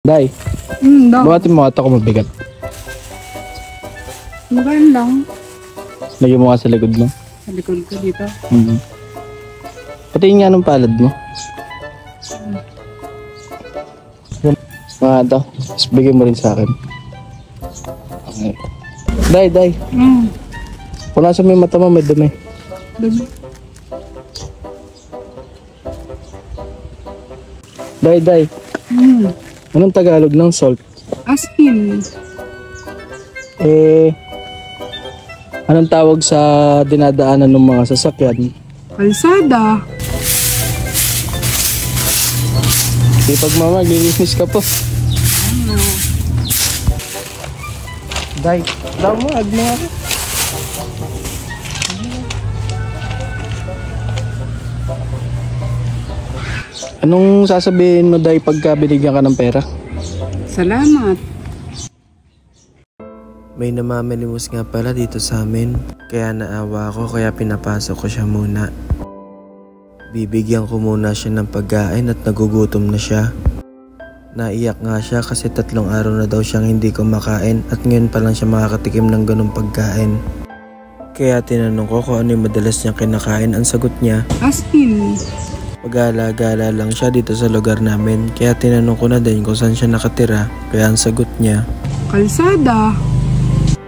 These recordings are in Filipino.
Day, Daw. buhatin mo ata ko mabigat. Maganda lang. Lagyan mo nga sa likod mo. Sa likod ko dito. Patingin nga ng palad mo. Mga ito. Tapos bigyan mo rin sa akin. Okay. Day. Kung nasa may mata mo, may dumi. Dumi. Day. Anong Tagalog ng salt? Asin. Anong tawag sa dinadaanan ng mga sasakyan? Kalsada. Di pag mama, lilinis ka po. Day, daw mo, agmo ako. Anong sasabihin mo, Day, pagka binigyan ka ng pera? Salamat. May namamalimos nga pala dito sa amin, kaya naawa ko kaya pinapasok ko siya muna. Bibigyan ko muna siya ng pagkain at nagugutom na siya. Naiyak nga siya kasi 3 araw na daw siyang hindi kumakain at ngayon pa lang siya makakatikim ng ganong pagkain. Kaya tinanong ko kung ano yung madalas niyang kinakain. Ang sagot niya, Asin. pag-gala-gala lang siya dito sa lugar namin, kaya tinanong ko na din kung saan siya nakatira, kaya ang sagot niya, Kalsada.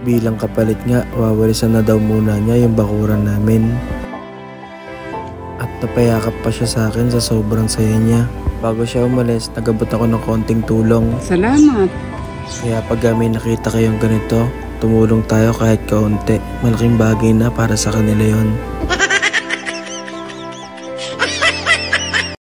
bilang kapalit nga, wawalisan na daw muna niya yung bakuran namin. At napayakap pa siya sa akin sa sobrang saya niya. Bago siya umalis, nagabot ako ng konting tulong. Salamat. Kaya pag may nakita kayong ganito, tumulong tayo kahit kaunti. Malaking bagay na para sa kanila yon.